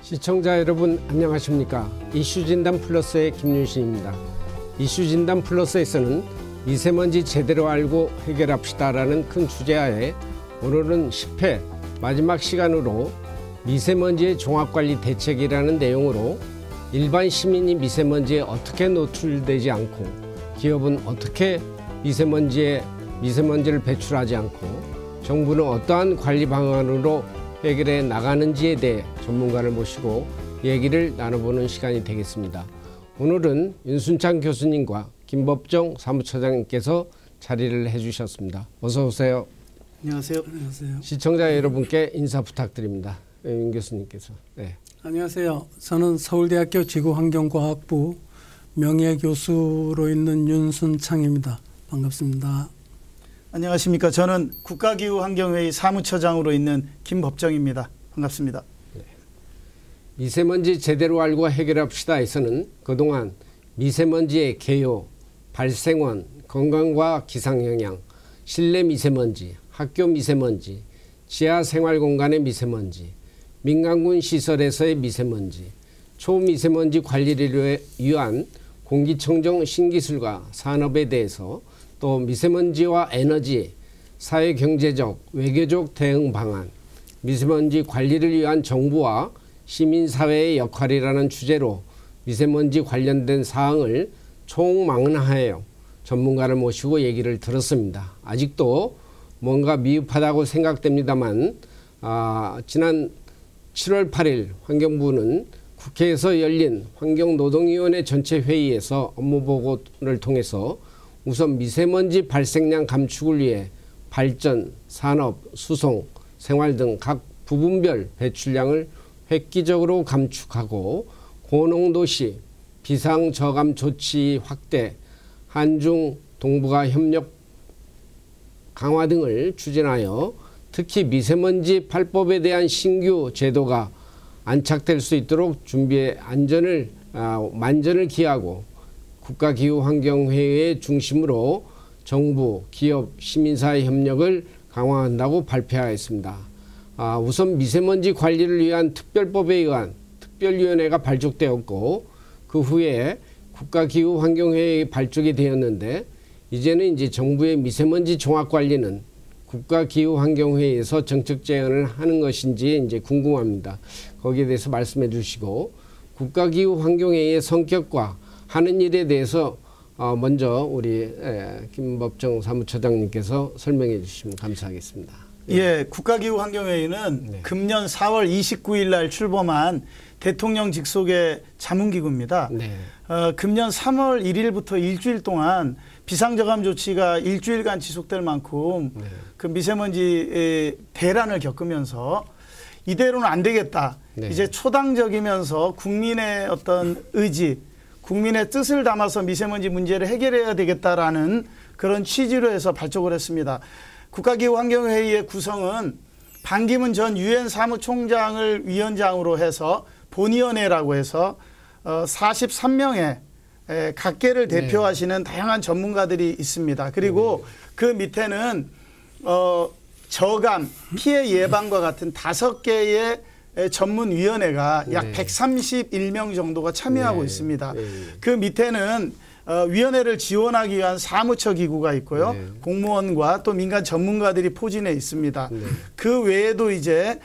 시청자 여러분 안녕하십니까. 이슈진단 플러스의 김윤신입니다. 이슈진단 플러스에서는 미세먼지 제대로 알고 해결합시다라는 큰 주제하에 오늘은 10회 마지막 시간으로 미세먼지의 종합관리 대책이라는 내용으로 일반 시민이 미세먼지에 어떻게 노출되지 않고 기업은 어떻게 미세먼지를 배출하지 않고 정부는 어떠한 관리 방안으로 해결해 나가는지에 대해 전문가를 모시고 얘기를 나눠보는 시간이 되겠습니다. 오늘은 윤순창 교수님과 김법정 사무처장님께서 자리를 해주셨습니다. 어서 오세요. 안녕하세요. 안녕하세요. 시청자 여러분께 인사 부탁드립니다. 윤 교수님께서. 네. 안녕하세요. 저는 서울대학교 지구환경과학부 명예교수로 있는 윤순창입니다. 반갑습니다. 안녕하십니까. 저는 국가기후환경회의 사무처장으로 있는 김법정입니다. 반갑습니다. 네. 미세먼지 제대로 알고 해결합시다에서는 그동안 미세먼지의 개요, 발생원, 건강과 기상영향, 실내 미세먼지, 학교 미세먼지, 지하 생활공간의 미세먼지, 민간군 시설에서의 미세먼지, 초미세먼지 관리를 위한 공기청정 신기술과 산업에 대해서 또 미세먼지와 에너지, 사회경제적, 외교적 대응 방안, 미세먼지 관리를 위한 정부와 시민사회의 역할이라는 주제로 미세먼지 관련된 사항을 총망라하여 전문가를 모시고 얘기를 들었습니다. 아직도 뭔가 미흡하다고 생각됩니다만 지난 7월 8일 환경부는 국회에서 열린 환경노동위원회 전체 회의에서 업무보고를 통해서 우선 미세먼지 발생량 감축을 위해 발전, 산업, 수송, 생활 등 각 부분별 배출량을 획기적으로 감축하고 고농도시, 비상저감 조치 확대, 한중 동북아 협력 강화 등을 추진하여 특히 미세먼지 8법에 대한 신규 제도가 안착될 수 있도록 준비에 만전을 기하고 국가기후환경회의의 중심으로 정부, 기업, 시민사회 협력을 강화한다고 발표하였습니다. 우선 미세먼지 관리를 위한 특별법에 의한 특별위원회가 발족되었고 그 후에 국가기후환경회의 발족이 되었는데 이제는 정부의 미세먼지 종합관리는 국가기후환경회의에서 정책 제안을 하는 것인지 궁금합니다. 거기에 대해서 말씀해 주시고 국가기후환경회의의 성격과 하는 일에 대해서 먼저 우리 김법정 사무처장님께서 설명해 주시면 감사하겠습니다. 예, 국가기후환경회의는 네. 금년 4월 29일 날 출범한 대통령 직속의 자문기구입니다. 네. 금년 3월 1일부터 일주일 동안 비상저감 조치가 일주일간 지속될 만큼 네. 그 미세먼지 대란을 겪으면서 이대로는 안 되겠다. 네. 이제 초당적이면서 국민의 어떤 의지, 국민의 뜻을 담아서 미세먼지 문제를 해결해야 되겠다라는 그런 취지로 해서 발족을 했습니다. 국가기후환경회의의 구성은 반기문 전 유엔 사무총장을 위원장으로 해서 본위원회라고 해서 43명의 각계를 대표하시는 다양한 전문가들이 있습니다. 그리고 그 밑에는 저감, 피해 예방과 같은 5개의 전문위원회가 약 131명 정도가 참여하고 있습니다. 그 밑에는 위원회를 지원하기 위한 사무처 기구가 있고요. 공무원과 또 민간 전문가들이 포진해 있습니다. 그 외에도 이제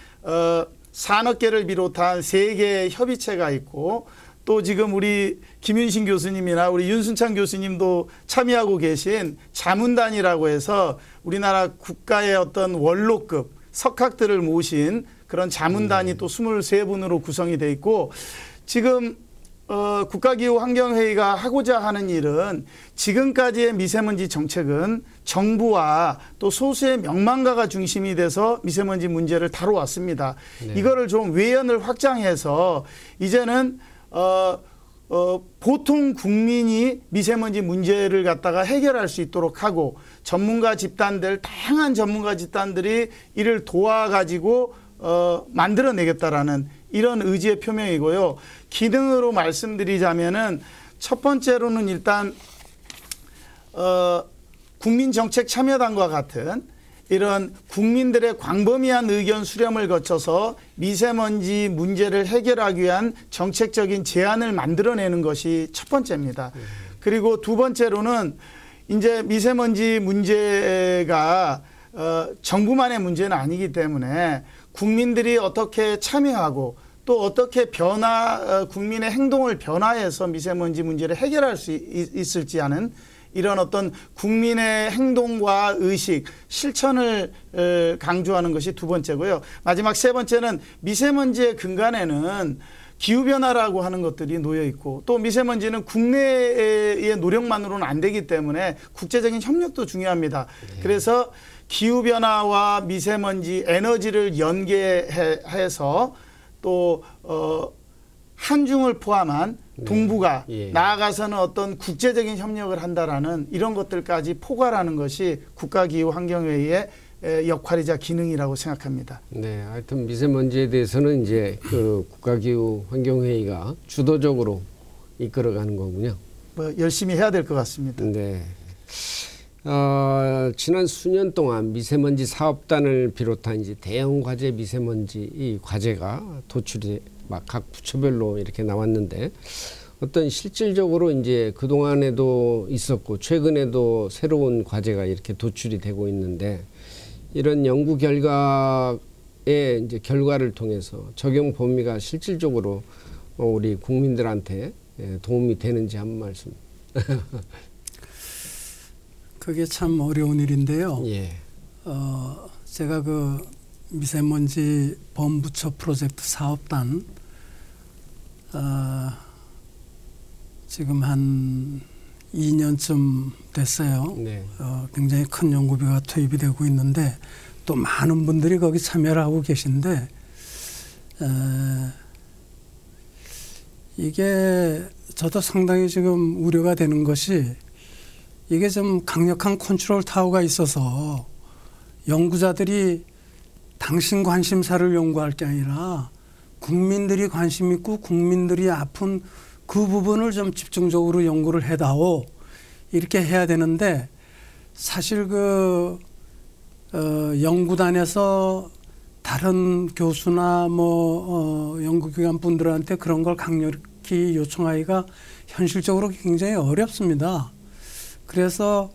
산업계를 비롯한 3개의 협의체가 있고 또 지금 우리 김윤신 교수님이나 우리 윤순창 교수님도 참여하고 계신 자문단이라고 해서 우리나라 국가의 어떤 원로급 석학들을 모신 그런 자문단이 또 23분으로 구성이 돼 있고 지금 국가기후환경회의가 하고자 하는 일은 지금까지의 미세먼지 정책은 정부와 또 소수의 명망가가 중심이 돼서 미세먼지 문제를 다뤄왔습니다. 네. 이거를 좀 외연을 확장해서 이제는 보통 국민이 미세먼지 문제를 갖다가 해결할 수 있도록 하고 전문가 집단들, 다양한 전문가 집단들이 이를 도와가지고 만들어내겠다라는 이런 의지의 표명이고요. 기능으로 말씀드리자면은 첫 번째로는 일단 국민정책참여단과 같은 이런 국민들의 광범위한 의견 수렴을 거쳐서 미세먼지 문제를 해결하기 위한 정책적인 제안을 만들어내는 것이 첫 번째입니다. 그리고 두 번째로는 이제 미세먼지 문제가 정부만의 문제는 아니기 때문에 국민들이 어떻게 참여하고 또 어떻게 국민의 행동을 변화해서 미세먼지 문제를 해결할 수 있을지 하는 이런 어떤 국민의 행동과 의식, 실천을 강조하는 것이 두 번째고요. 마지막 세 번째는 미세먼지의 근간에는 기후변화라고 하는 것들이 놓여 있고 또 미세먼지는 국내의 노력만으로는 안 되기 때문에 국제적인 협력도 중요합니다. 그래서 기후변화와 미세먼지, 에너지를 연계해서 또 한중을 포함한 동북아 나아가서는 어떤 국제적인 협력을 한다라는 이런 것들까지 포괄하는 것이 국가기후환경회의의 역할이자 기능이라고 생각합니다. 네, 하여튼 미세먼지에 대해서는 이제 그 국가기후환경회의가 주도적으로 이끌어가는 거군요. 뭐 열심히 해야 될 것 같습니다. 네. 지난 수년 동안 미세먼지 사업단을 비롯한 이제 대형 과제 미세먼지 이 과제가 도출이 막 각 부처별로 이렇게 나왔는데 어떤 실질적으로 이제 그 동안에도 있었고 최근에도 새로운 과제가 이렇게 도출이 되고 있는데 이런 연구 결과의 이제 결과를 통해서 적용 범위가 실질적으로 우리 국민들한테 도움이 되는지 한 말씀. 그게 참 어려운 일인데요. 예. 제가 그 미세먼지 범부처 프로젝트 사업단 지금 한 2년쯤 됐어요. 네. 굉장히 큰 연구비가 투입이 되고 있는데 또 많은 분들이 거기 참여를 하고 계신데 이게 저도 상당히 지금 우려가 되는 것이 이게 좀 강력한 컨트롤 타워가 있어서 연구자들이 당신 관심사를 연구할 게 아니라 국민들이 관심 있고 국민들이 아픈 그 부분을 좀 집중적으로 연구를 해다오 이렇게 해야 되는데 사실 그 연구단에서 다른 교수나 연구기관 분들한테 그런 걸 강력히 요청하기가 현실적으로 굉장히 어렵습니다. 그래서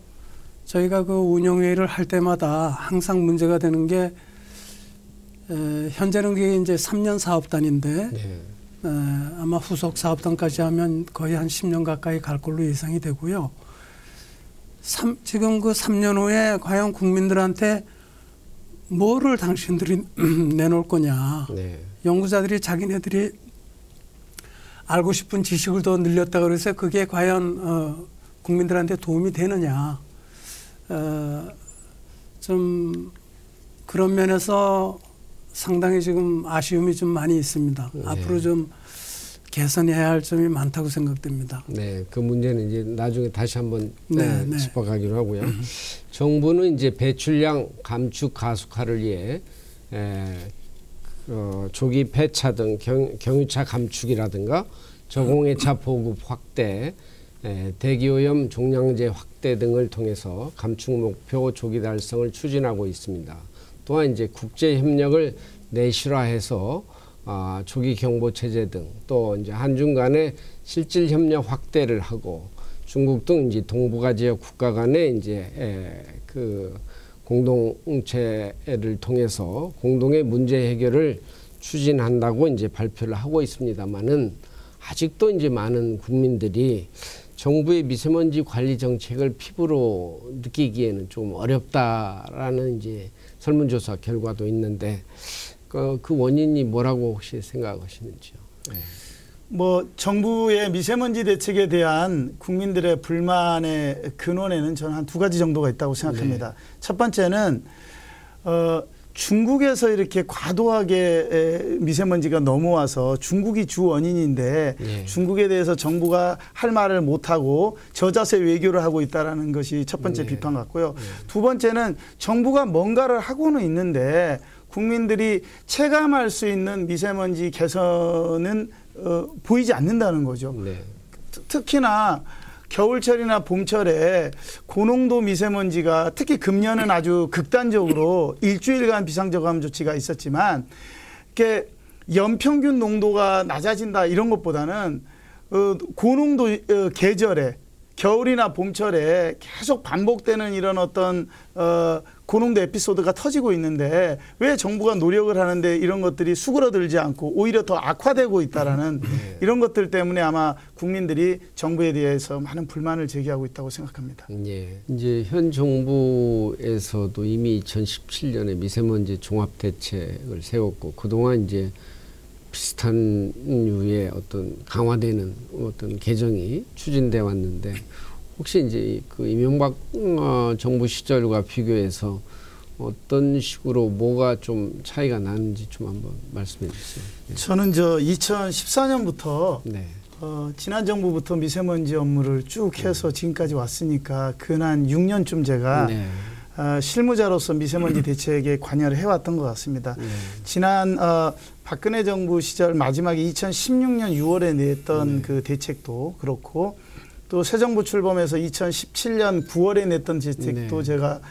저희가 그 운영회의를 할 때마다 항상 문제가 되는 게 현재는 그게 이제 3년 사업단인데 아마 후속 사업단까지 하면 거의 한 10년 가까이 갈 걸로 예상이 되고요. 지금 그 3년 후에 과연 국민들한테 뭐를 당신들이 내놓을 거냐. 연구자들이 자기네들이 알고 싶은 지식을 더 늘렸다고 그래서 그게 과연 국민들한테 도움이 되느냐. 좀 그런 면에서 상당히 지금 아쉬움이 좀 많이 있습니다. 앞으로 좀 개선해야 할 점이 많다고 생각됩니다. 네, 그 문제는 이제 나중에 다시 한번 짚어가기로 하고요. 정부는 이제 배출량 감축 가속화를 위해 조기 폐차 등 경유차 감축이라든가 저공해차 보급 확대, 대기오염 종량제 확대 등을 통해서 감축 목표 조기 달성을 추진하고 있습니다. 또한 이제 국제 협력을 내실화해서 조기 경보 체제 등 또 이제 한중 간의 실질 협력 확대를 하고 중국 등 이제 동북아 지역 국가 간의 이제 그 공동체를 통해서 공동의 문제 해결을 추진한다고 이제 발표를 하고 있습니다만은 아직도 이제 많은 국민들이 정부의 미세먼지 관리 정책을 피부로 느끼기에는 좀 어렵다라는 이제 설문조사 결과도 있는데 그 원인이 뭐라고 혹시 생각하시는지요? 네. 정부의 미세먼지 대책에 대한 국민들의 불만의 근원에는 저는 한 두 가지 정도가 있다고 생각합니다. 첫 번째는 중국에서 이렇게 과도하게 미세먼지가 넘어와서 중국이 주 원인인데 중국에 대해서 정부가 할 말을 못하고 저자세 외교를 하고 있다는 것이 첫 번째 비판 같고요. 두 번째는 정부가 뭔가를 하고는 있는데 국민들이 체감할 수 있는 미세먼지 개선은 보이지 않는다는 거죠. 특히나 겨울철이나 봄철에 고농도 미세먼지가 특히 금년은 아주 극단적으로 일주일간 비상저감 조치가 있었지만 이렇게 연평균 농도가 낮아진다 이런 것보다는 고농도 계절에 겨울이나 봄철에 계속 반복되는 이런 어떤 고농도 에피소드가 터지고 있는데 왜 정부가 노력을 하는데 이런 것들이 수그러들지 않고 오히려 더 악화되고 있다라는 이런 것들 때문에 아마 국민들이 정부에 대해서 많은 불만을 제기하고 있다고 생각합니다. 예. 이제 현 정부에서도 이미 2017년에 미세먼지 종합대책을 세웠고 그동안 이제 비슷한 류의 어떤 강화되는 어떤 개정이 추진돼 왔는데 혹시 이제 그 이명박 정부 시절과 비교해서 어떤 식으로 뭐가 좀 차이가 나는지 좀 한번 말씀해 주세요. 네. 저는 2014년부터 네. 지난 정부부터 미세먼지 업무를 쭉 해서 지금까지 왔으니까 근한 6년쯤 제가 네. 실무자로서 미세먼지 대책에 관여를 해왔던 것 같습니다. 지난 박근혜 정부 시절 마지막에 2016년 6월에 냈던 그 대책도 그렇고 또 새 정부 출범해서 2017년 9월에 냈던 대책도 제가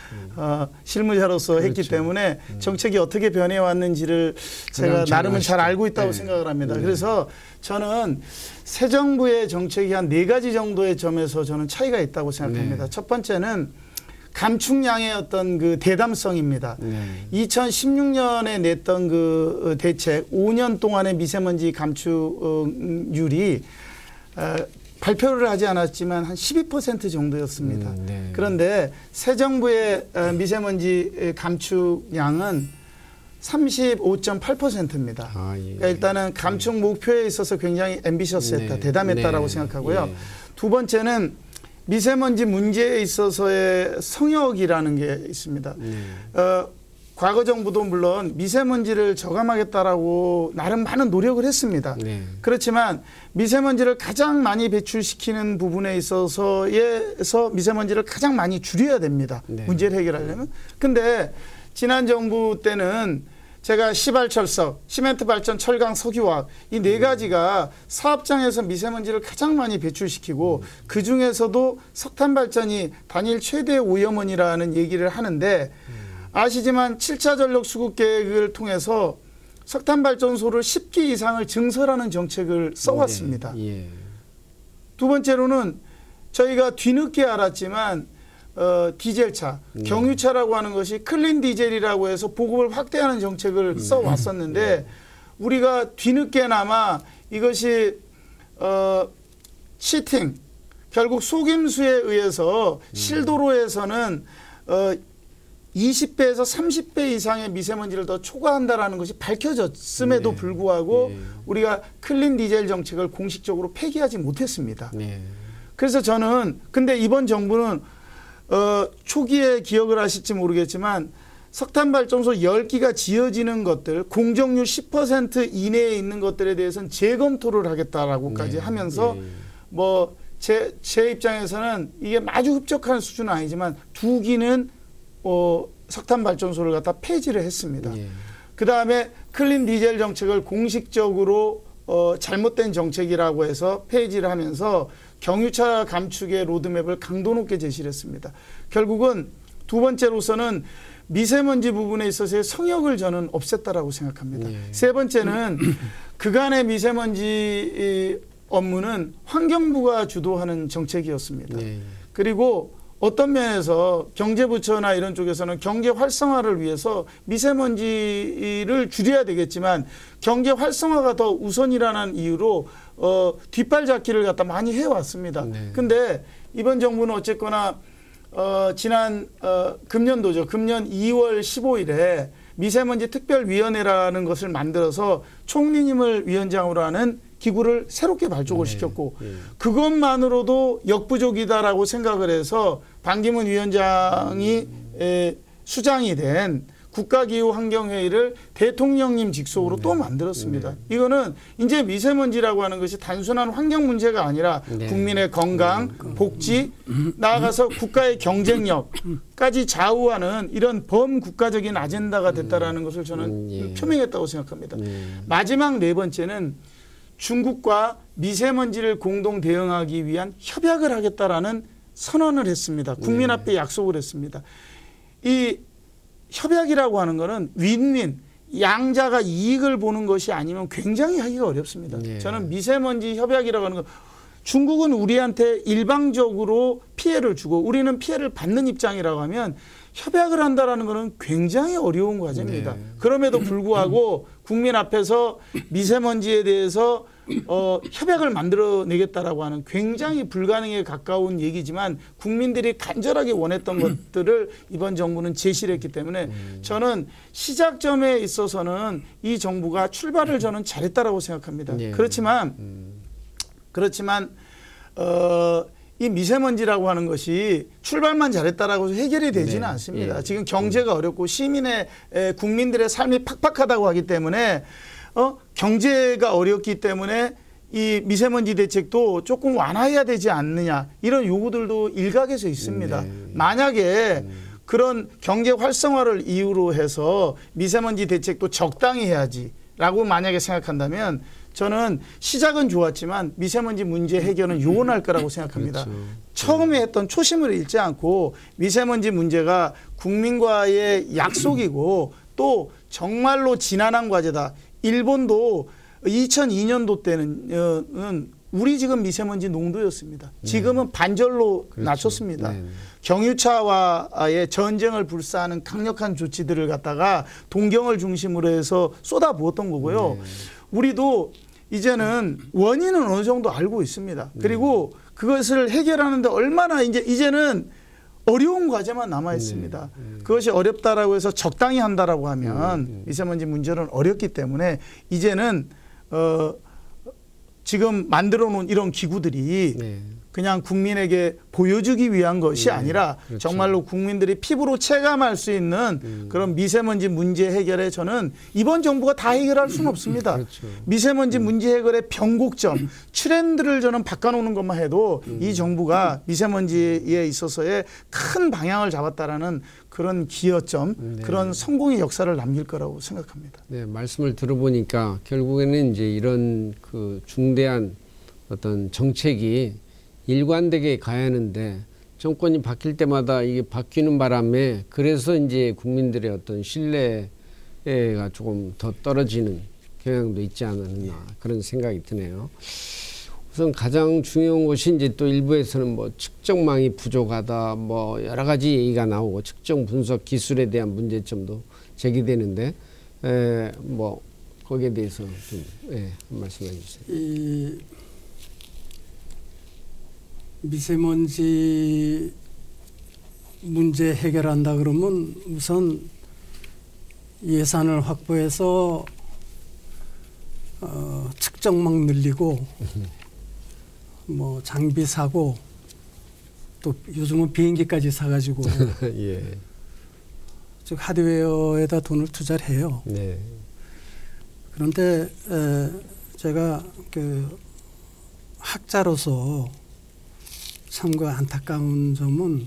실무자로서 그렇죠. 했기 때문에 정책이 어떻게 변해왔는지를 제가 나름은 잘 알고 있다고 생각을 합니다. 그래서 저는 새 정부의 정책이 한 4가지 정도의 점에서 저는 차이가 있다고 생각합니다. 첫 번째는 감축량의 어떤 그 대담성입니다. 2016년에 냈던 그 대책 5년 동안의 미세먼지 감축률이 발표를 하지 않았지만 한 12% 정도였습니다. 그런데 새 정부의 미세먼지 감축량은 35.8%입니다. 그러니까 일단은 감축 목표에 있어서 굉장히 앰비셔스했다, 대담했다라고 생각하고요. 두 번째는 미세먼지 문제에 있어서의 성역이라는 게 있습니다. 과거 정부도 물론 미세먼지를 저감하겠다라고 나름 많은 노력을 했습니다. 그렇지만 미세먼지를 가장 많이 배출시키는 부분에 있어서 미세먼지를 가장 많이 줄여야 됩니다. 문제를 해결하려면. 근데 지난 정부 때는 제가 시발철석, 시멘트 발전, 철강, 석유화학 이 4가지가 사업장에서 미세먼지를 가장 많이 배출시키고 그중에서도 석탄 발전이 단일 최대 오염원이라는 얘기를 하는데 아시지만 7차 전력 수급 계획을 통해서 석탄 발전소를 10기 이상을 증설하는 정책을 써왔습니다. 두 번째로는 저희가 뒤늦게 알았지만 디젤차, 경유차라고 하는 것이 클린 디젤이라고 해서 보급을 확대하는 정책을 써왔었는데 우리가 뒤늦게나마 이것이 치팅, 결국 속임수에 의해서 실도로에서는 20배에서 30배 이상의 미세먼지를 더 초과한다라는 것이 밝혀졌음에도 불구하고 우리가 클린 디젤 정책을 공식적으로 폐기하지 못했습니다. 그래서 저는 근데 이번 정부는 초기에 기억을 하실지 모르겠지만 석탄 발전소 10기가 지어지는 것들 공정률 10% 이내에 있는 것들에 대해서는 재검토를 하겠다라고까지 하면서 뭐 제 입장에서는 이게 아주 흡족한 수준은 아니지만 2기는 석탄 발전소를 갖다 폐지를 했습니다. 그다음에 클린 디젤 정책을 공식적으로 잘못된 정책이라고 해서 폐지를 하면서 경유차 감축의 로드맵을 강도 높게 제시를 했습니다. 결국은 두 번째로서는 미세먼지 부분에 있어서의 성역을 저는 없앴다라고 생각합니다. 세 번째는 그간의 미세먼지 업무는 환경부가 주도하는 정책이었습니다. 그리고 어떤 면에서 경제부처나 이런 쪽에서는 경제 활성화를 위해서 미세먼지를 줄여야 되겠지만 경제 활성화가 더 우선이라는 이유로 뒷발잡기를 갖다 많이 해왔습니다. 근데 이번 정부는 어쨌거나 지난 금년도죠. 금년 2월 15일에 미세먼지 특별위원회라는 것을 만들어서 총리님을 위원장으로 하는 기구를 새롭게 발족을 시켰고 그것만으로도 역부족이다라고 생각을 해서 반기문 위원장이 수장이 된 국가기후환경회의를 대통령님 직속으로 또 만들었습니다. 이거는 이제 미세먼지라고 하는 것이 단순한 환경 문제가 아니라 국민의 건강, 복지, 나아가서 국가의 경쟁력까지 좌우하는 이런 범국가적인 아젠다가 됐다라는 것을 저는 표명했다고 생각합니다. 마지막 네 번째는 중국과 미세먼지를 공동 대응하기 위한 협약을 하겠다라는 선언을 했습니다. 국민 앞에 약속을 했습니다. 이 협약이라고 하는 거는 윈윈, 양자가 이익을 보는 것이 아니면 굉장히 하기가 어렵습니다. 저는 미세먼지 협약이라고 하는 건 중국은 우리한테 일방적으로 피해를 주고 우리는 피해를 받는 입장이라고 하면 협약을 한다라는 것은 굉장히 어려운 과제입니다. 그럼에도 불구하고 국민 앞에서 미세먼지에 대해서 협약을 만들어내겠다라고 하는 굉장히 불가능에 가까운 얘기지만 국민들이 간절하게 원했던 것들을 이번 정부는 제시를 했기 때문에 저는 시작점에 있어서는 이 정부가 출발을 저는 잘했다라고 생각합니다. 그렇지만 이 미세먼지라고 하는 것이 출발만 잘했다라고 해서 해결이 되지는 않습니다. 지금 경제가 어렵고 시민의 국민들의 삶이 팍팍하다고 하기 때문에 경제가 어렵기 때문에 이 미세먼지 대책도 조금 완화해야 되지 않느냐 이런 요구들도 일각에서 있습니다. 만약에 그런 경제 활성화를 이유로 해서 미세먼지 대책도 적당히 해야지라고 만약에 생각한다면 저는 시작은 좋았지만 미세먼지 문제 해결은 요원할 거라고 생각합니다. 처음에 했던 초심을 잃지 않고 미세먼지 문제가 국민과의 약속이고 또 정말로 지난한 과제다. 일본도 2002년도 때는 우리 지금 미세먼지 농도였습니다. 지금은 반절로 낮췄습니다. 경유차와의 전쟁을 불사하는 강력한 조치들을 갖다가 동경을 중심으로 해서 쏟아부었던 거고요. 우리도 이제는 원인은 어느 정도 알고 있습니다. 그리고 그것을 해결하는데 얼마나 이제는 어려운 과제만 남아 있습니다. 그것이 어렵다라고 해서 적당히 한다라고 하면 미세먼지 문제는 어렵기 때문에 이제는 지금 만들어 놓은 이런 기구들이 그냥 국민에게 보여주기 위한 것이 아니라 정말로 국민들이 피부로 체감할 수 있는 그런 미세먼지 문제 해결에 저는 이번 정부가 다 해결할 수는 없습니다. 미세먼지 문제 해결의 변곡점, 트렌드를 저는 바꿔놓는 것만 해도 이 정부가 미세먼지에 있어서의 큰 방향을 잡았다라는 그런 기여점, 그런 성공의 역사를 남길 거라고 생각합니다. 네, 말씀을 들어보니까 결국에는 이제 이런 그 중대한 어떤 정책이 일관되게 가야 하는데 정권이 바뀔 때마다 이게 바뀌는 바람에 그래서 이제 국민들의 어떤 신뢰가 조금 더 떨어지는 경향도 있지 않았나 그런 생각이 드네요. 우선 가장 중요한 것이 이제 또 일부에서는 뭐 측정망이 부족하다 뭐 여러 가지 얘기가 나오고 측정 분석 기술에 대한 문제점도 제기되는데 뭐 거기에 대해서 좀 말씀해 주세요. 미세먼지 문제 해결한다 그러면 우선 예산을 확보해서 측정망 늘리고 뭐 장비 사고 또 요즘은 비행기까지 사가지고 즉 하드웨어에다 돈을 투자를 해요. 그런데 제가 그 학자로서 참 그 안타까운 점은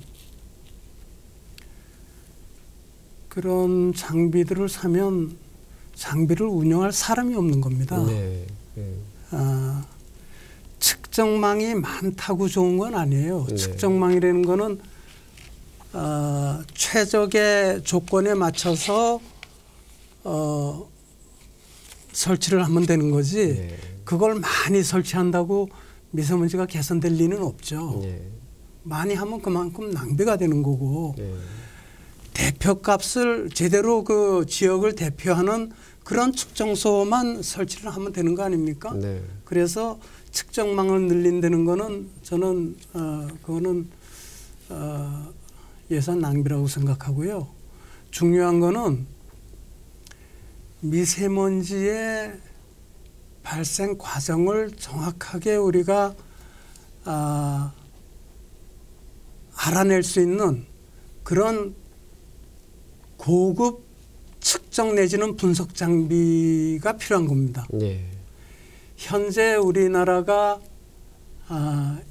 그런 장비들을 사면 장비를 운영할 사람이 없는 겁니다. 측정망이 많다고 좋은 건 아니에요. 측정망이라는 거는 최적의 조건에 맞춰서 설치를 하면 되는 거지 그걸 많이 설치한다고 미세먼지가 개선될 리는 없죠. 많이 하면 그만큼 낭비가 되는 거고 대표값을 제대로 그 지역을 대표하는 그런 측정소만 설치를 하면 되는 거 아닙니까? 그래서 측정망을 늘린다는 거는 저는 그거는 예산 낭비라고 생각하고요. 중요한 거는 미세먼지의 발생 과정을 정확하게 우리가 알아낼 수 있는 그런 고급 측정 내지는 분석 장비가 필요한 겁니다. 현재 우리나라가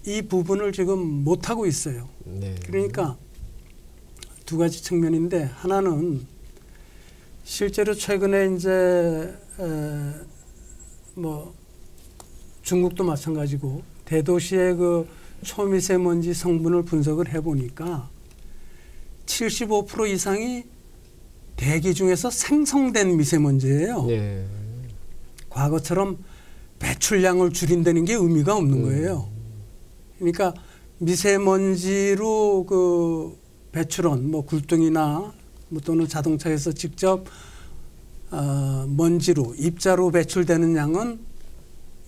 이 부분을 지금 못하고 있어요. 그러니까 두 가지 측면인데 하나는 실제로 최근에 이제 뭐 중국도 마찬가지고 대도시의 그 초미세먼지 성분을 분석을 해보니까 75% 이상이 대기 중에서 생성된 미세먼지예요. 예. 과거처럼 배출량을 줄인다는 게 의미가 없는 거예요. 그러니까 미세먼지로 그 배출원, 뭐 굴뚝이나 뭐 또는 자동차에서 직접 먼지로 입자로 배출되는 양은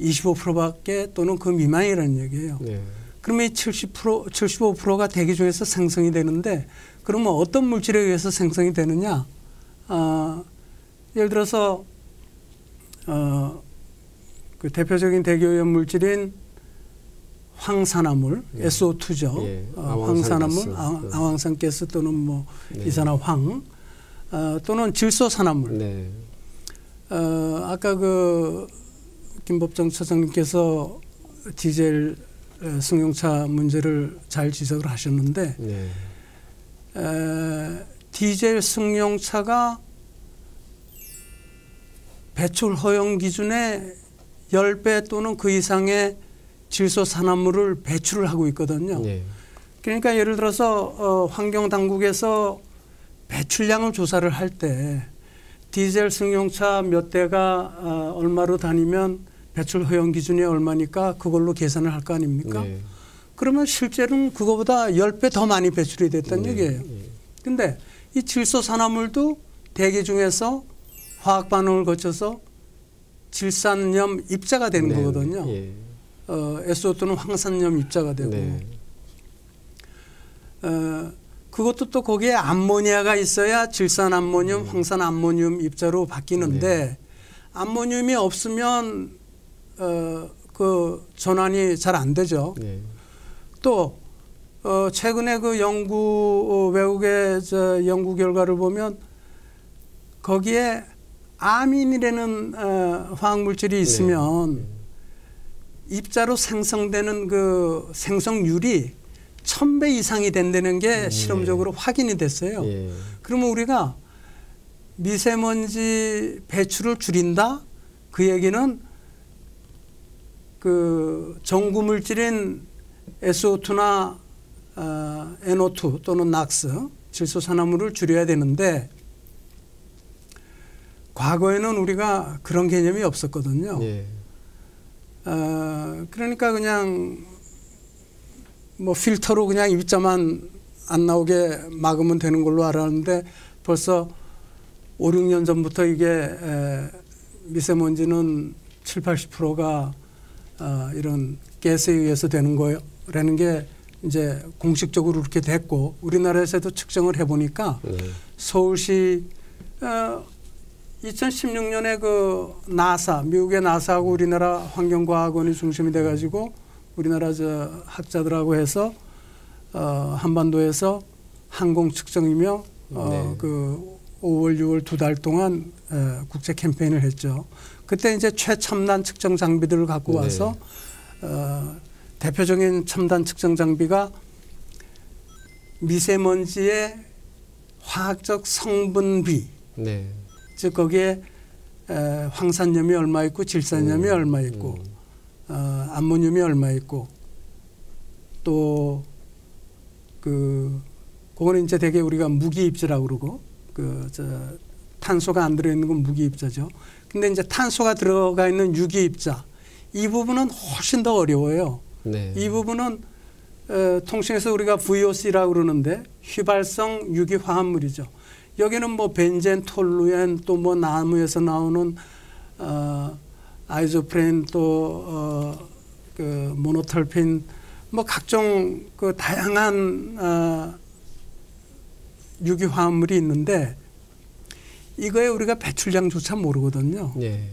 25%밖에 또는 그 미만이라는 얘기예요. 네. 그러면 75%가 대기 중에서 생성이 되는데 그러면 어떤 물질에 의해서 생성이 되느냐? 예를 들어서 그 대표적인 대기오염 물질인 황산화물, 네. SO2죠. 네. 황산화물, 아황산가스 또는 뭐 네. 이산화황 또는 질소산화물. 네. 아까 그 김법정 처장님께서 디젤 승용차 문제를 잘 지적을 하셨는데 네. 디젤 승용차가 배출 허용 기준의 10배 또는 그 이상의 질소산화물을 배출을 하고 있거든요. 네. 그러니까 예를 들어서 환경당국에서 배출량을 조사를 할 때 디젤 승용차 몇 대가 얼마로 다니면 배출 허용 기준이 얼마니까 그걸로 계산을 할 거 아닙니까? 네. 그러면 실제로는 그거보다 10배 더 많이 배출이 됐다는 네. 얘기예요. 그런데 이 질소산화물도 대기 중에서 화학 반응을 거쳐서 질산염 입자가 되는 네. 거거든요. 예. SO2는 황산염 입자가 되고 네. 그것도 또 거기에 암모니아가 있어야 질산암모늄, 황산암모늄 입자로 바뀌는데 네. 암모늄이 없으면 그 전환이 잘 안 되죠. 네. 또 최근에 그 외국의 연구 결과를 보면 거기에 아민이라는 화학물질이 있으면 네. 입자로 생성되는 그 생성률이 1000배 이상이 된다는 게 실험적으로 확인이 됐어요. 예. 그러면 우리가 미세먼지 배출을 줄인다? 그 얘기는 그 정구 물질인 SO2나 NO2 또는 낙스, 질소산화물을 줄여야 되는데 과거에는 우리가 그런 개념이 없었거든요. 예. 그러니까 그냥 뭐 필터로 그냥 입자만 안 나오게 막으면 되는 걸로 알았는데 벌써 5, 6년 전부터 이게 미세먼지는 7, 80%가 이런 가스에 의해서 되는 거라는 게 이제 공식적으로 그렇게 됐고 우리나라에서도 측정을 해보니까 서울시 2016년에 그 나사, 미국의 나사하고 우리나라 환경과학원이 중심이 돼가지고 우리나라 학자들하고 해서 한반도에서 항공 측정이며 그 5월, 6월 2달 동안 국제 캠페인을 했죠. 그때 이제 최첨단 측정 장비들을 갖고 와서 대표적인 첨단 측정 장비가 미세먼지의 화학적 성분비, 네. 즉 거기에 황산염이 얼마 있고 질산염이 얼마 있고 암모늄이 얼마 있고 또 그거는 이제 되게 우리가 무기입자라고 그러고 탄소가 안 들어있는 건 무기입자죠. 근데 이제 탄소가 들어가 있는 유기입자 이 부분은 훨씬 더 어려워요. 네. 이 부분은 통칭해서 우리가 VOC라고 그러는데 휘발성 유기화합물이죠. 여기는 뭐 벤젠, 톨루엔 또 뭐 나무에서 나오는 아이소프렌 또 그 모노털핀 뭐 각종 그 다양한 유기화합물이 있는데 이거에 우리가 배출량조차 모르거든요. 네.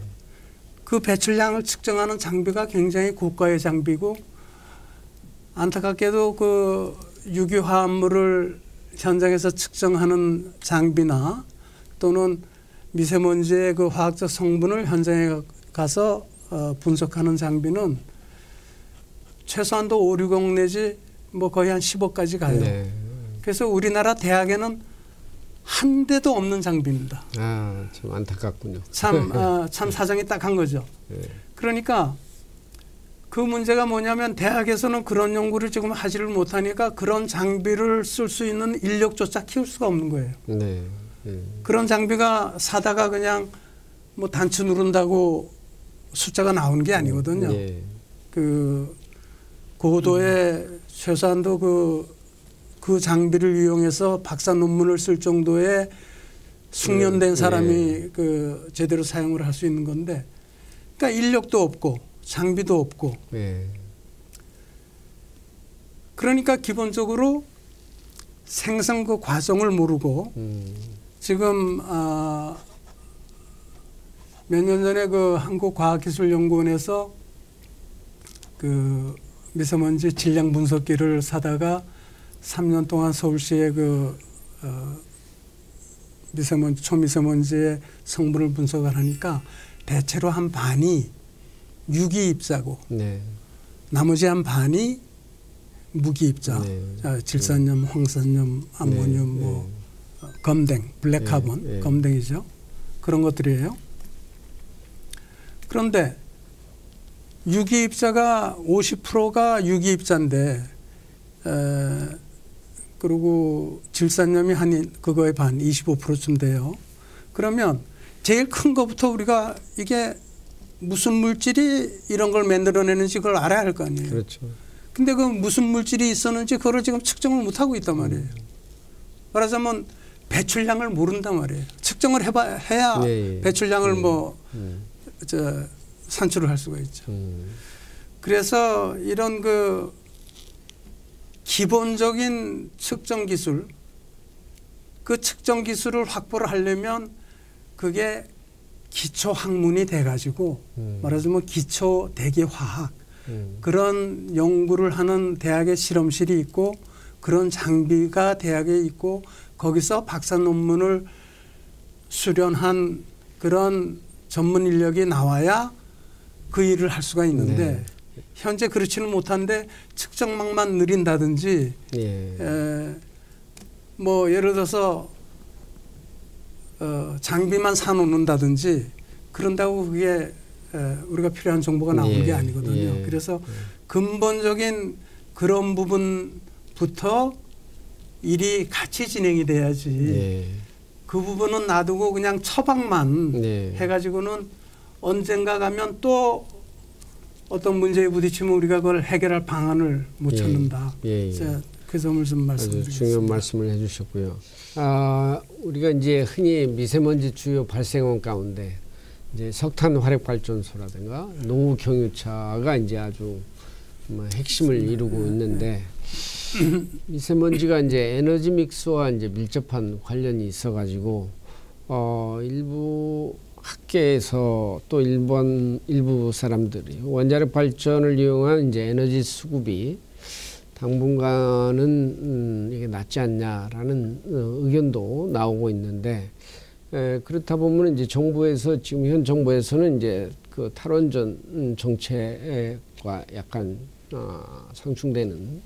그 배출량을 측정하는 장비가 굉장히 고가의 장비고 안타깝게도 그 유기화합물을 현장에서 측정하는 장비나 또는 미세먼지의 그 화학적 성분을 현장에 가서 분석하는 장비는 최소한도 5, 6억 내지 뭐 거의 한 10억까지 가요. 네. 그래서 우리나라 대학에는 한 대도 없는 장비입니다. 참 안타깝군요. 참 사정이 딱한 거죠. 네. 그러니까 그 문제가 뭐냐면 대학에서는 그런 연구를 지금 하지를 못하니까 그런 장비를 쓸 수 있는 인력조차 키울 수가 없는 거예요. 네. 그런 장비가 사다가 그냥 뭐 단추 누른다고 숫자가 나오는 게 아니거든요. 네. 그 고도의 최소한도 그 장비를 이용해서 박사 논문을 쓸 정도의 숙련된 사람이 그 제대로 사용을 할 수 있는 건데, 그러니까 인력도 없고 장비도 없고. 그러니까 기본적으로 생성 그 과정을 모르고 지금 몇 년 전에 그 한국과학기술연구원에서 그 미세먼지 질량 분석기를 사다가 3년 동안 서울시의 그 미세먼지, 초미세먼지의 성분을 분석을 하니까 대체로 한 반이 유기입자고 나머지 한 반이 무기입자, 질산염, 황산염, 암모늄, 뭐 검댕, 블랙카본, 검댕이죠. 그런 것들이에요. 그런데 유기입자가 50%가 유기입자인데, 그리고 질산염이 한 그거의 반 25%쯤 돼요. 그러면 제일 큰 것부터 우리가 이게 무슨 물질이 이런 걸 만들어내는지 그걸 알아야 할 거 아니에요. 그렇죠. 근데 그 무슨 물질이 있었는지 그걸 지금 측정을 못 하고 있단 말이에요. 말하자면 배출량을 모른단 말이에요. 측정을 해야 배출량을 산출을 할 수가 있죠. 그래서 이런 그 기본적인 측정 기술, 그 측정 기술을 확보를 하려면 그게 기초 학문이 돼가지고 말하자면 기초 대기화학 그런 연구를 하는 대학의 실험실이 있고 그런 장비가 대학에 있고 거기서 박사 논문을 수련한 그런 전문 인력이 나와야 그 일을 할 수가 있는데 현재 그렇지는 못한데 측정망만 느린다든지 뭐 예를 들어서 장비만 사놓는다든지 그런다고 그게 우리가 필요한 정보가 나오는 게 아니거든요. 그래서 근본적인 그런 부분부터 일이 같이 진행이 돼야지 그 부분은 놔두고 그냥 처방만 해가지고는 언젠가 가면 또 어떤 문제에 부딪히면 우리가 그걸 해결할 방안을 못 찾는다. 그 점을 좀 말씀드리겠습니다. 중요한 말씀을 해주셨고요. 우리가 이제 흔히 미세먼지 주요 발생원 가운데 이제 석탄 화력 발전소라든가 농우 경유차가 이제 아주 핵심을 이루고 있는데 미세먼지가 이제 에너지 믹스와 이제 밀접한 관련이 있어가지고 일부 학계에서 또 일부 사람들이 원자력 발전을 이용한 이제 에너지 수급이 당분간은 이게 낫지 않냐라는 의견도 나오고 있는데 그렇다 보면 이제 정부에서 지금 현 정부에서는 이제 그 탈원전 정책과 약간 상충되는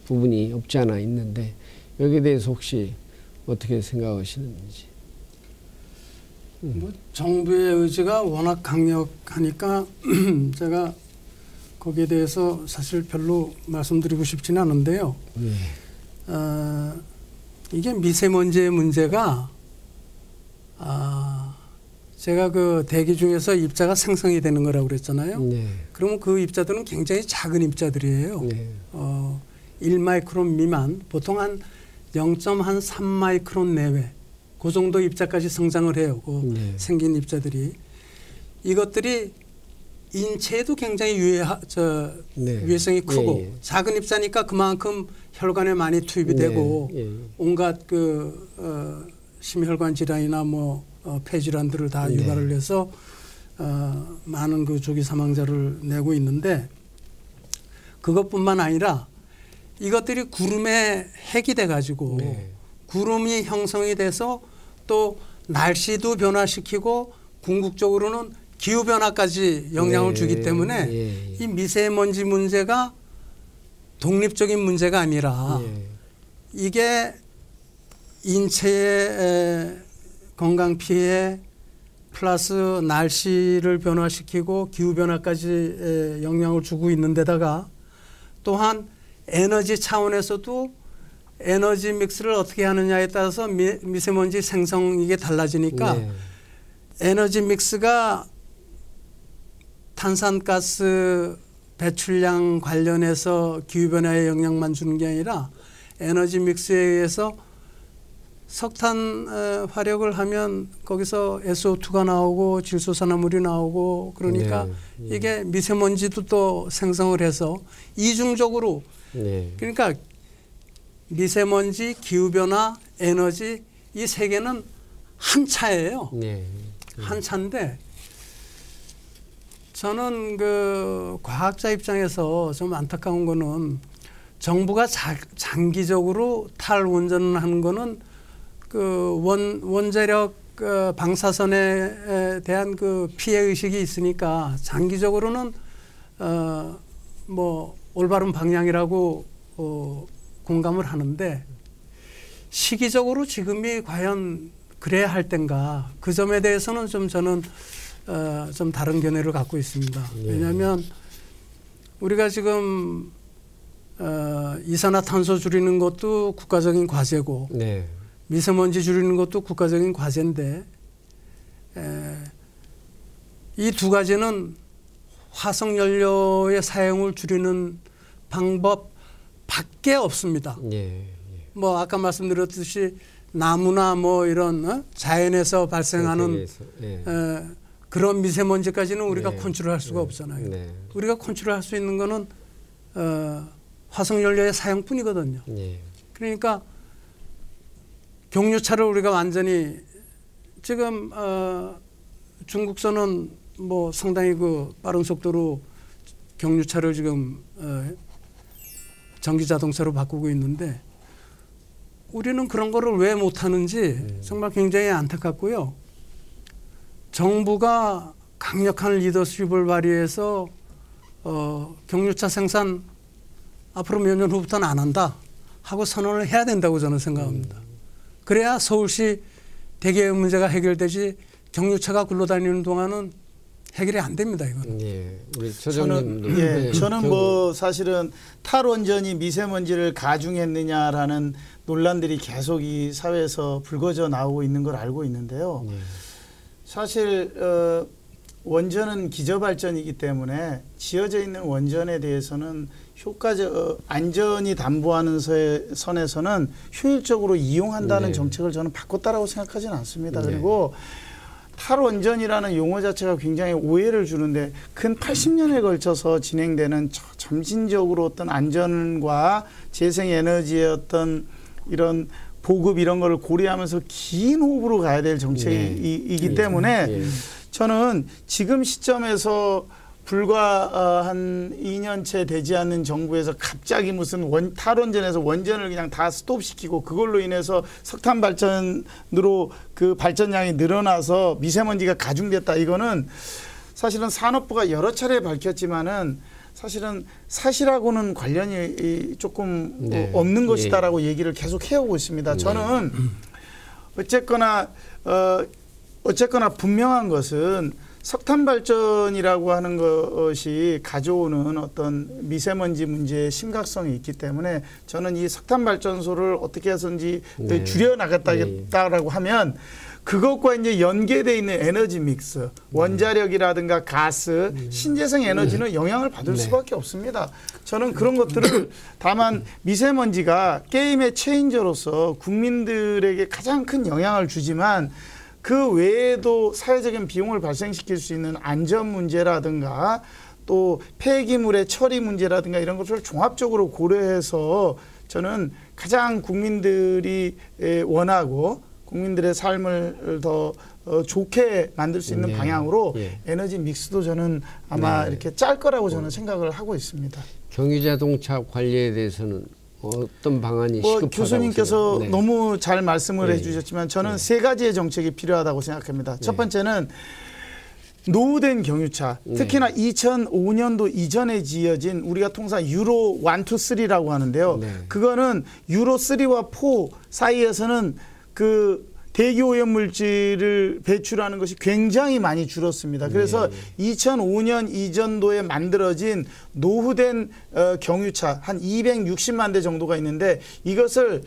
부분이 없지 않아 있는데 여기에 대해서 혹시 어떻게 생각하시는지? 뭐 정부의 의지가 워낙 강력하니까 제가 거기에 대해서 사실 별로 말씀드리고 싶지는 않은데요. 이게 미세먼지의 문제가 제가 그 대기 중에서 입자가 생성이 되는 거라고 그랬잖아요. 그러면 그 입자들은 굉장히 작은 입자들이에요. 1마이크론 미만, 보통 한 0.3마이크론 내외 그 정도 입자까지 성장을 해요. 생긴 입자들이. 이것들이 인체에도 굉장히 유해성이 크고 작은 입자니까 그만큼 혈관에 많이 투입이 되고 온갖 그 심혈관 질환이나 뭐 폐질환들을 다 유발을 해서 많은 그 조기 사망자를 내고 있는데 그것뿐만 아니라 이것들이 구름에 핵이 돼가지고 구름이 형성이 돼서 또 날씨도 변화시키고 궁극적으로는 기후변화까지 영향을 주기 때문에 이 미세먼지 문제가 독립적인 문제가 아니라 이게 인체의 건강 피해에 플러스 날씨를 변화시키고 기후변화까지 영향을 주고 있는 데다가 또한 에너지 차원에서도 에너지 믹스를 어떻게 하느냐에 따라서 미세먼지 생성 이게 달라지니까 네. 에너지 믹스가 탄산가스 배출량 관련해서 기후변화에 영향만 주는 게 아니라 에너지 믹스에 의해서 석탄 화력을 하면 거기서 SO2가 나오고 질소산화물이 나오고 그러니까 네. 이게 미세먼지도 또 생성을 해서 이중적으로 네. 그러니까 미세먼지, 기후변화, 에너지 이 세 개는 한 차예요. 네. 한 차인데 저는 그 과학자 입장에서 좀 안타까운 거는 정부가 장기적으로 탈원전을 하는 거는 그 원자력 방사선에 대한 그 피해 의식이 있으니까 장기적으로는 뭐 올바른 방향이라고 공감을 하는데 시기적으로 지금이 과연 그래야 할 땐가 그 점에 대해서는 좀 저는 좀 다른 견해를 갖고 있습니다. 왜냐하면 우리가 지금 이산화탄소 줄이는 것도 국가적인 과제고 네. 미세먼지 줄이는 것도 국가적인 과제인데 이 두 가지는 화석연료의 사용을 줄이는 방법밖에 없습니다. 뭐 아까 말씀드렸듯이 나무나 뭐 이런 자연에서 발생하는 그런 미세먼지까지는 우리가 컨트롤할 수가 없잖아요. 우리가 컨트롤할 수 있는 거는 화석연료의 사용뿐이거든요. 그러니까 경유차를 우리가 완전히 지금 중국서는 뭐 상당히 그 빠른 속도로 경유차를 지금 전기 자동차로 바꾸고 있는데 우리는 그런 거를 왜 못하는지 정말 굉장히 안타깝고요. 정부가 강력한 리더십을 발휘해서 경유차 생산 앞으로 몇 년 후부터는 안 한다 하고 선언을 해야 된다고 저는 생각합니다. 그래야 서울시 대기오염 문제가 해결되지 경유차가 굴러다니는 동안은 해결이 안 됩니다. 이거는. 예, 우리 저는 저는 뭐 사실은 탈원전이 미세먼지를 가중했느냐라는 논란들이 계속 이 사회에서 불거져 나오고 있는 걸 알고 있는데요. 사실 원전은 기저발전이기 때문에 지어져 있는 원전에 대해서는 안전이 담보하는 선에서는 효율적으로 이용한다는 정책을 저는 바꿨다라고 생각하지는 않습니다. 그리고 탈원전이라는 용어 자체가 굉장히 오해를 주는데 근 80년에 걸쳐서 진행되는 점진적으로 어떤 안전과 재생에너지의 어떤 이런 보급 이런 거를 고려하면서 긴 호흡으로 가야 될 정책이기 때문에 저는 지금 시점에서 불과 한 2년째 되지 않는 정부에서 갑자기 무슨 탈원전에서 원전을 그냥 다 스톱시키고 그걸로 인해서 석탄 발전으로 그 발전량이 늘어나서 미세먼지가 가중됐다. 이거는 사실은 산업부가 여러 차례 밝혔지만은 사실은 사실하고는 관련이 조금 없는 것이다라고 얘기를 계속 해오고 있습니다. 저는 어쨌거나 분명한 것은 석탄 발전이라고 하는 것이 가져오는 어떤 미세먼지 문제의 심각성이 있기 때문에 저는 이 석탄 발전소를 어떻게 해서든지 줄여 나갔다라고 하면 그것과 이제 연계되어 있는 에너지 믹스, 원자력이라든가 가스, 신재생 에너지는 영향을 받을 수밖에 없습니다. 저는 그런 것들을 다만 미세먼지가 게임의 체인저로서 국민들에게 가장 큰 영향을 주지만 그 외에도 사회적인 비용을 발생시킬 수 있는 안전 문제라든가 또 폐기물의 처리 문제라든가 이런 것을 종합적으로 고려해서 저는 가장 국민들이 원하고 국민들의 삶을 더 좋게 만들 수 있는 방향으로 에너지 믹스도 저는 아마 이렇게 짤 거라고 저는 생각을 하고 있습니다. 경유자동차 관리에 대해서는 어떤 방안이 시급하다고 교수님께서 너무 잘 말씀을 해주셨지만 저는 세 가지의 정책이 필요하다고 생각합니다. 첫 번째는 노후된 경유차, 특히나 2005년도 이전에 지어진 우리가 통상 유로 1, 2, 3라고 하는데요. 그거는 유로 3와 4 사이에서는 그 대기 오염 물질을 배출하는 것이 굉장히 많이 줄었습니다. 그래서 2005년 이전도에 만들어진 노후된 경유차 한 260만 대 정도가 있는데 이것을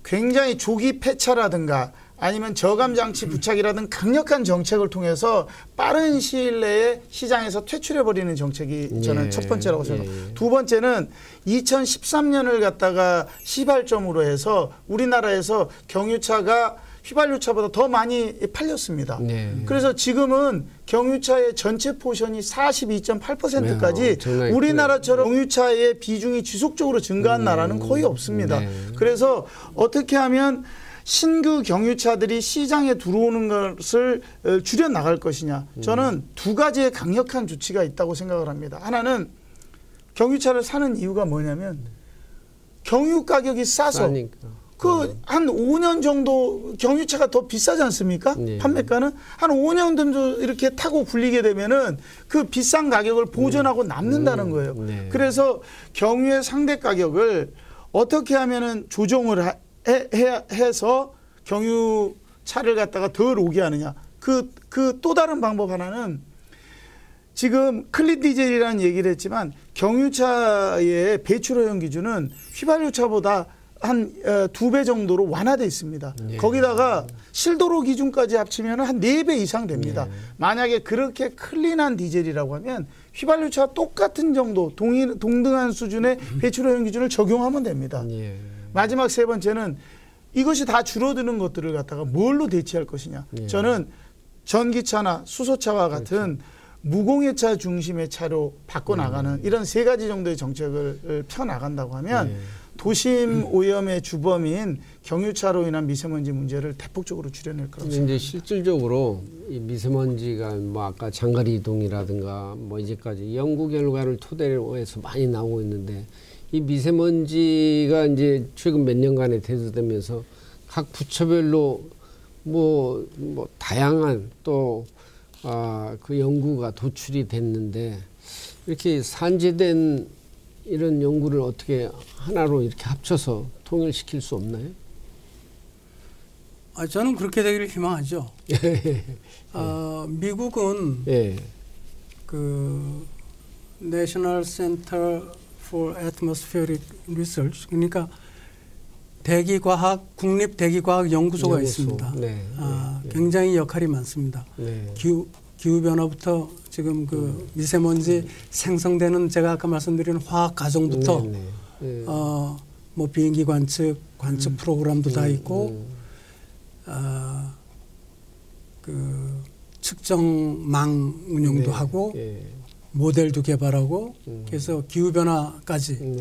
굉장히 조기 폐차라든가 아니면 저감 장치 부착이라든 강력한 정책을 통해서 빠른 시일 내에 시장에서 퇴출해버리는 정책이 저는 첫 번째라고 생각합니다. 두 번째는 2013년을 갖다가 시발점으로 해서 우리나라에서 경유차가 휘발유차보다 더 많이 팔렸습니다. 그래서 지금은 경유차의 전체 포션이 42.8%까지 우리나라처럼 경유차의 비중이 지속적으로 증가한 나라는 거의 없습니다. 그래서 어떻게 하면 신규 경유차들이 시장에 들어오는 것을 줄여 나갈 것이냐. 저는 두 가지의 강력한 조치가 있다고 생각을 합니다. 하나는 경유차를 사는 이유가 뭐냐면 경유 가격이 싸서 그 한 5년 정도 경유차가 더 비싸지 않습니까? 판매가는 한 5년 정도 이렇게 타고 굴리게 되면은 그 비싼 가격을 보존하고 남는다는 거예요. 그래서 경유의 상대 가격을 어떻게 하면은 조정을 해서 경유차를 갖다가 덜 오게 하느냐. 그 또 다른 방법 하나는 지금 클린 디젤이라는 얘기를 했지만 경유차의 배출 오염 기준은 휘발유차보다 한 2배 정도로 완화되어 있습니다. 거기다가 실도로 기준까지 합치면 한 4배 이상 됩니다. 만약에 그렇게 클린한 디젤이라고 하면 휘발유차와 똑같은 정도 동등한 수준의 배출 오염 기준을 적용하면 됩니다. 마지막 세 번째는 이것이 다 줄어드는 것들을 갖다가 뭘로 대체할 것이냐. 저는 전기차나 수소차와 같은 무공해차 중심의 차로 바꿔나가는 이런 세 가지 정도의 정책을 펴나간다고 하면 도심 오염의 주범인 경유차로 인한 미세먼지 문제를 대폭적으로 줄여낼 거라고 생각합니다. 이제 실질적으로 이 미세먼지가 뭐 아까 장거리 이동이라든가 뭐 이제까지 연구 결과를 토대로 해서 많이 나오고 있는데 이 미세먼지가 이제 최근 몇 년간에 대두되면서 각 부처별로 뭐 다양한 또 그 연구가 도출이 됐는데 이렇게 산재된 이런 연구를 어떻게 하나로 이렇게 합쳐서 통일시킬 수 없나요? 저는 그렇게 되기를 희망하죠. 미국은 그 National Center for Atmospheric Research, 그러니까 대기과학 국립대기과학연구소가 있습니다. 굉장히 역할이 많습니다. 기후변화부터 지금 그 미세먼지 생성되는 제가 아까 말씀드린 화학 과정부터 뭐 비행기 관측 프로그램도 다 있고 그 측정망 운영도 하고 모델도 개발하고 그래서 기후변화까지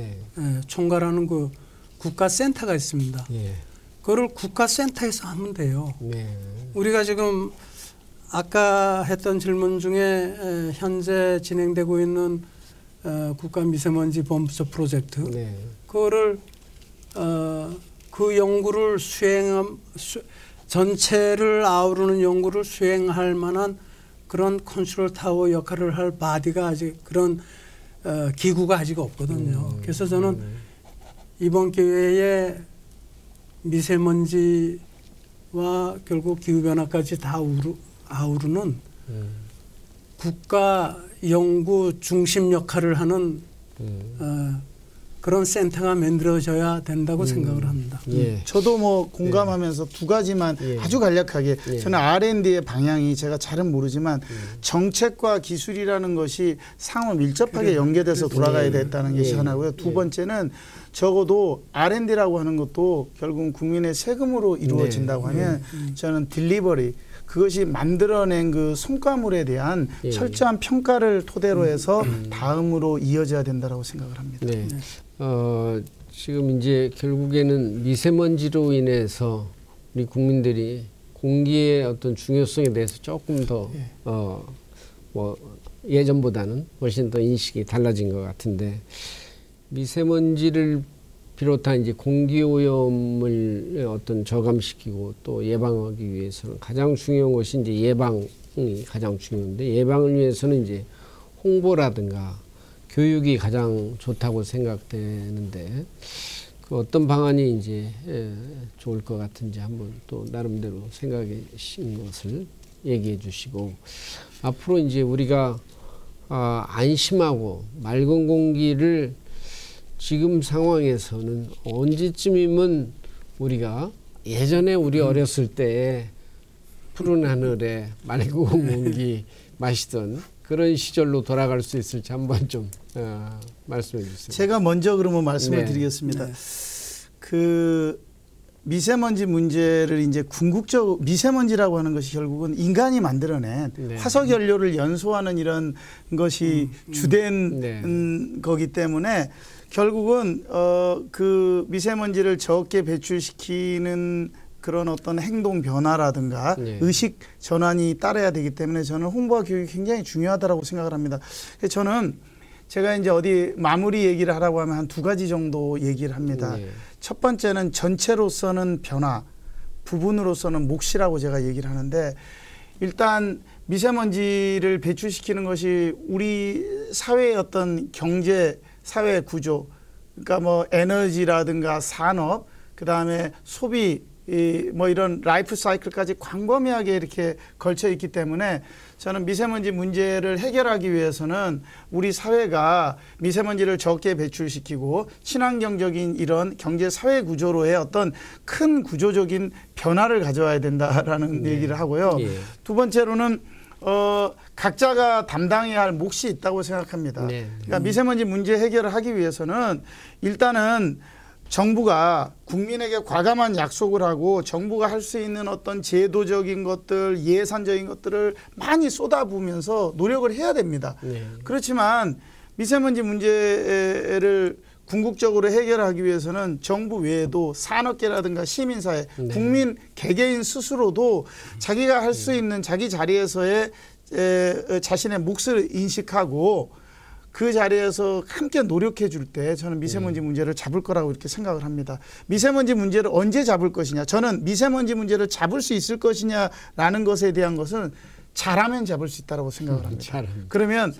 총괄하는 그 국가센터가 있습니다. 그거를 국가센터에서 하면 돼요. 우리가 지금 아까 했던 질문 중에 현재 진행되고 있는 국가미세먼지 범부처 프로젝트 그거를 그 연구를 전체를 아우르는 연구를 수행할 만한 그런 컨트롤 타워 역할을 할 바디가 아직 그런 기구가 아직 없거든요. 그래서 저는 이번 기회에 미세먼지와 결국 기후변화까지 다 아우르는 국가 연구 중심 역할을 하는 그런 센터가 만들어져야 된다고 생각을 합니다. 저도 뭐 공감하면서 두 가지만 아주 간략하게 저는 R&D의 방향이 제가 잘은 모르지만 정책과 기술이라는 것이 상호 밀접하게 연계돼서 돌아가야 됐다는 것이 하나고요. 두 번째는 적어도 R&D라고 하는 것도 결국은 국민의 세금으로 이루어진다고 하면 저는 딜리버리 그것이 만들어낸 그 성과물에 대한 철저한 평가를 토대로 해서 다음으로 이어져야 된다고 생각을 합니다. 지금 이제 결국에는 미세먼지로 인해서 우리 국민들이 공기의 어떤 중요성에 대해서 조금 더 뭐 예전보다는 훨씬 더 인식이 달라진 것 같은데 미세먼지를 비롯한 이제 공기 오염을 어떤 저감시키고 또 예방하기 위해서는 가장 중요한 것이 이제 예방이 가장 중요한데 예방을 위해서는 이제 홍보라든가 교육이 가장 좋다고 생각되는데 어떤 방안이 이제 좋을 것 같은지 한번 또 나름대로 생각하신 것을 얘기해 주시고, 앞으로 이제 우리가 안심하고 맑은 공기를 지금 상황에서는 언제쯤이면 우리가 예전에 우리 어렸을 때 푸른 하늘에 맑은 공기 마시던 그런 시절로 돌아갈 수 있을지 한번 좀 말씀해 주세요. 제가 먼저 그러면 말씀을 드리겠습니다. 그 미세먼지 문제를 이제 궁극적 미세먼지라고 하는 것이 결국은 인간이 만들어낸 화석 연료를 연소하는 이런 것이 주된 거기 때문에 결국은 그 미세먼지를 적게 배출시키는 그런 어떤 행동 변화라든가 의식 전환이 따라야 되기 때문에 저는 홍보와 교육이 굉장히 중요하다고 생각을 합니다. 저는 제가 이제 어디 마무리 얘기를 하라고 하면 한 2가지 정도 얘기를 합니다. 첫 번째는 전체로서는 변화, 부분으로서는 몫이라고 제가 얘기를 하는데, 일단 미세먼지를 배출시키는 것이 우리 사회의 어떤 경제, 사회 구조, 그러니까 뭐 에너지라든가 산업, 그 다음에 소비, 뭐 이런 라이프 사이클까지 광범위하게 이렇게 걸쳐 있기 때문에 저는 미세먼지 문제를 해결하기 위해서는 우리 사회가 미세먼지를 적게 배출시키고 친환경적인 이런 경제 사회 구조로의 어떤 큰 구조적인 변화를 가져와야 된다라는 얘기를 하고요. 두 번째로는 각자가 담당해야 할 몫이 있다고 생각합니다. 그러니까 미세먼지 문제 해결을 하기 위해서는 일단은 정부가 국민에게 과감한 약속을 하고 정부가 할 수 있는 어떤 제도적인 것들, 예산적인 것들을 많이 쏟아부으면서 노력을 해야 됩니다. 그렇지만 미세먼지 문제를 궁극적으로 해결하기 위해서는 정부 외에도 산업계라든가 시민사회, 국민 개개인 스스로도 자기가 할 수 있는 자기 자리에서의 자신의 몫을 인식하고 그 자리에서 함께 노력해 줄 때 저는 미세먼지 문제를 잡을 거라고 이렇게 생각을 합니다. 미세먼지 문제를 언제 잡을 것이냐. 저는 미세먼지 문제를 잡을 수 있을 것이냐라는 것에 대한 것은 잘하면 잡을 수 있다고 생각을 합니다. 그러면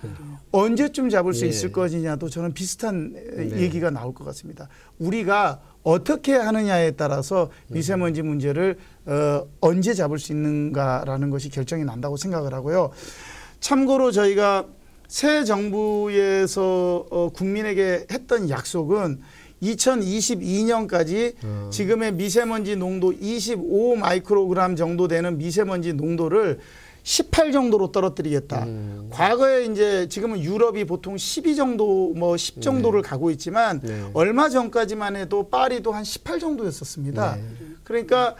언제쯤 잡을 수 있을 것이냐도 저는 비슷한 얘기가 나올 것 같습니다. 우리가 어떻게 하느냐에 따라서 미세먼지 문제를 언제 잡을 수 있는가라는 것이 결정이 난다고 생각을 하고요. 참고로 저희가 새 정부에서 국민에게 했던 약속은 2022년까지 지금의 미세먼지 농도 25 마이크로그램 정도 되는 미세먼지 농도를 18 정도로 떨어뜨리겠다. 과거에 이제 지금은 유럽이 보통 12 정도 뭐 10 정도를 가고 있지만 얼마 전까지만 해도 파리도 한 18 정도였었습니다. 그러니까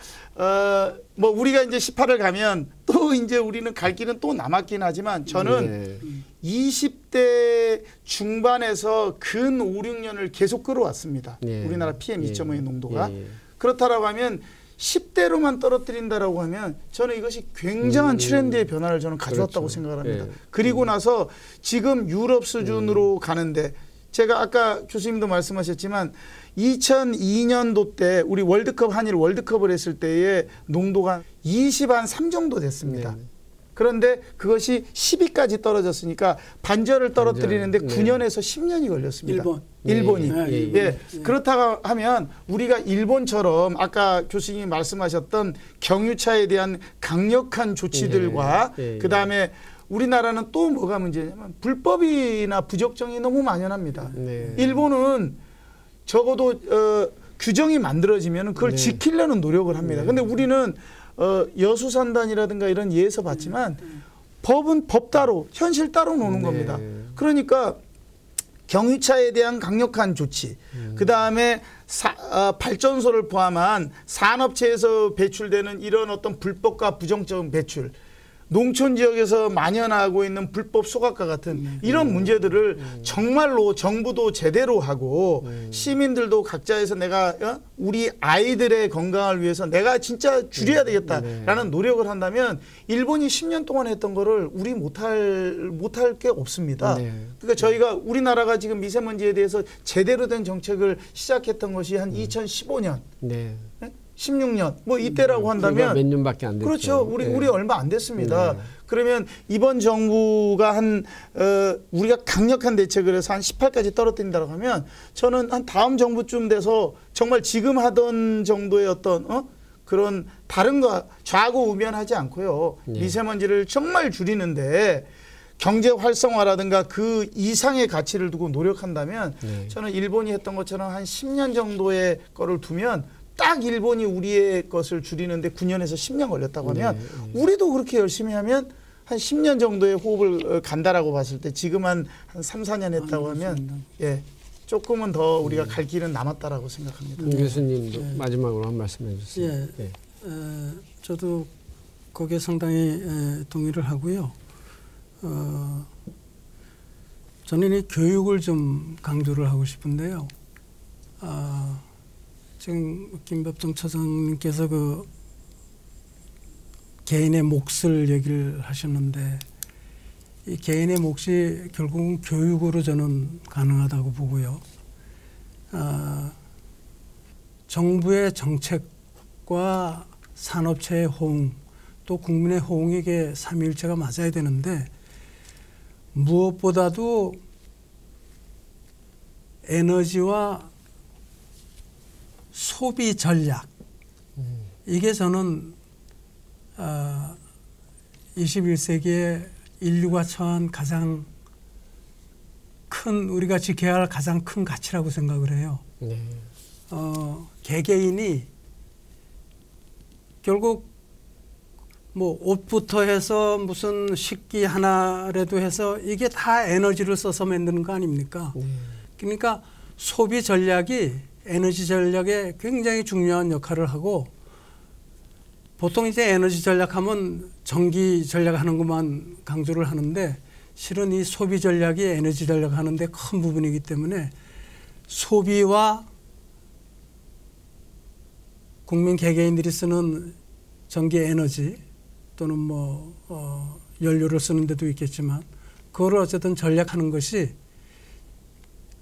뭐 우리가 이제 18을 가면 또 이제 우리는 갈 길은 또 남았긴 하지만 저는 20대 중반에서 근 5, 6년을 계속 끌어왔습니다. 우리나라 PM 2.5의 농도가. 그렇다라고 하면 10대로만 떨어뜨린다라고 하면 저는 이것이 굉장한 트렌드의 변화를 저는 가져왔다고 생각을 합니다. 그리고 나서 지금 유럽 수준으로 가는데 제가 아까 교수님도 말씀하셨지만 2002년도 때 우리 월드컵 한일 월드컵을 했을 때의 농도가 20한3 정도 됐습니다. 그런데 그것이 10위까지 떨어졌으니까 반절을 떨어뜨리는데 9년에서 10년이 걸렸습니다. 일본이. 그렇다고 하면 우리가 일본처럼 아까 교수님이 말씀하셨던 경유차에 대한 강력한 조치들과 그다음에 우리나라는 또 뭐가 문제냐면 불법이나 부적정이 너무 만연합니다. 일본은 적어도 규정이 만들어지면 그걸 지키려는 노력을 합니다. 그런데 우리는 여수산단이라든가 이런 예에서 봤지만 법은 법따로 현실 따로 노는 겁니다. 그러니까 경유차에 대한 강력한 조치, 그다음에 발전소를 포함한 산업체에서 배출되는 이런 어떤 불법과 부정적 배출, 농촌 지역에서 만연하고 있는 불법 소각과 같은 이런 문제들을 정말로 정부도 제대로 하고 시민들도 각자에서 내가 우리 아이들의 건강을 위해서 내가 진짜 줄여야 되겠다라는 노력을 한다면 일본이 10년 동안 했던 거를 우리 못할 게 없습니다. 그러니까 저희가 우리나라가 지금 미세먼지에 대해서 제대로 된 정책을 시작했던 것이 한 2015년. 16년 뭐 이때라고 한다면 몇 년밖에 안 됐죠. 그렇죠. 우리 얼마 안 됐습니다. 그러면 이번 정부가 우리가 강력한 대책을 해서 한 18까지 떨어뜨린다고 하면 저는 한 다음 정부쯤 돼서 정말 지금 하던 정도의 어떤 그런 다른 거 좌고우면하지 않고요. 미세먼지를 정말 줄이는데 경제 활성화라든가 그 이상의 가치를 두고 노력한다면 저는 일본이 했던 것처럼 한 10년 정도의 거를 두면 딱 일본이 우리의 것을 줄이는데 9년에서 10년 걸렸다고 하면 우리도 그렇게 열심히 하면 한 10년 정도의 호흡을 간다라고 봤을 때 지금 한 3, 4년 했다고 하면 조금은 더 우리가 갈 길은 남았다라고 생각합니다. 교수님도 마지막으로 한 말씀 해주세요. 저도 거기에 상당히 동의를 하고요. 저는 이 교육을 좀 강조를 하고 싶은데요. 지금 김법정 차장님께서 그 개인의 몫을 얘기를 하셨는데 이 개인의 몫이 결국은 교육으로 저는 가능하다고 보고요. 정부의 정책과 산업체의 호응 또 국민의 호응이 이게 삼위일체가 맞아야 되는데 무엇보다도 에너지와 소비 전략 이게 저는 21세기에 인류가 처한 가장 큰 우리가 지켜야 할 가장 큰 가치라고 생각을 해요. 개개인이 결국 뭐 옷부터 해서 무슨 식기 하나라도 해서 이게 다 에너지를 써서 만드는 거 아닙니까? 그러니까 소비 전략이 에너지 전략에 굉장히 중요한 역할을 하고 보통 이제 에너지 전략하면 전기 전략하는 것만 강조를 하는데 실은 이 소비 전략이 에너지 전략하는데 큰 부분이기 때문에 소비와 국민 개개인들이 쓰는 전기 에너지 또는 뭐 연료를 쓰는 데도 있겠지만 그걸 어쨌든 전략하는 것이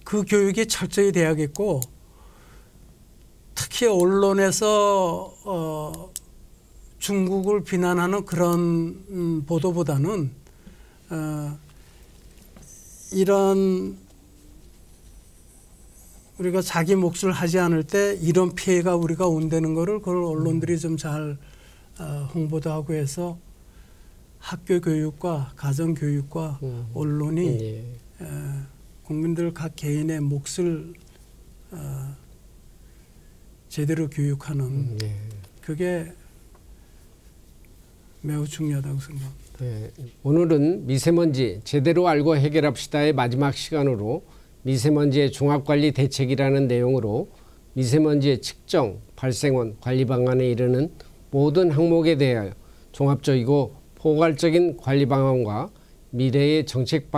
그 교육이 철저히 돼야겠고 특히 언론에서 중국을 비난하는 그런 보도보다는 이런 우리가 자기 몫을 하지 않을 때 이런 피해가 우리가 온다는 거를 그걸 언론들이 좀 잘 홍보도 하고 해서 학교 교육과 가정 교육과 언론이 국민들 각 개인의 몫을 제대로 교육하는 그게 매우 중요하다고 생각합니다. 오늘은 미세먼지 제대로 알고 해결합시다의 마지막 시간으로 미세먼지의 종합관리 대책이라는 내용으로 미세먼지의 측정, 발생원, 관리 방안에 이르는 모든 항목에 대하여 종합적이고 포괄적인 관리 방안과 미래의 정책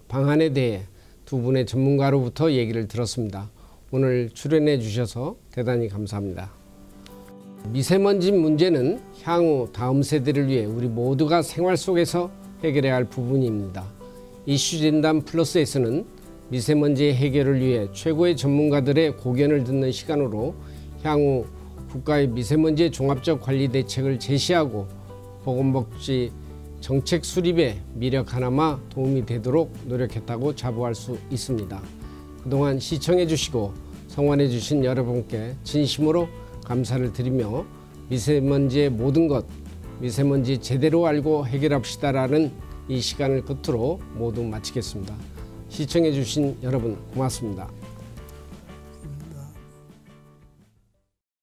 방안에 대해 두 분의 전문가로부터 얘기를 들었습니다. 오늘 출연해 주셔서 대단히 감사합니다. 미세먼지 문제는 향후 다음 세대를 위해 우리 모두가 생활 속에서 해결해야 할 부분입니다. 이슈진단 플러스에서는 미세먼지 해결을 위해 최고의 전문가들의 고견을 듣는 시간으로 향후 국가의 미세먼지 종합적 관리 대책을 제시하고 보건복지 정책 수립에 미력 하나마 도움이 되도록 노력했다고 자부할 수 있습니다. 그동안 시청해 주시고 성원해 주신 여러분께 진심으로 감사를 드리며 미세먼지의 모든 것, 미세먼지 제대로 알고 해결합시다라는 이 시간을 끝으로 모두 마치겠습니다. 시청해 주신 여러분 고맙습니다.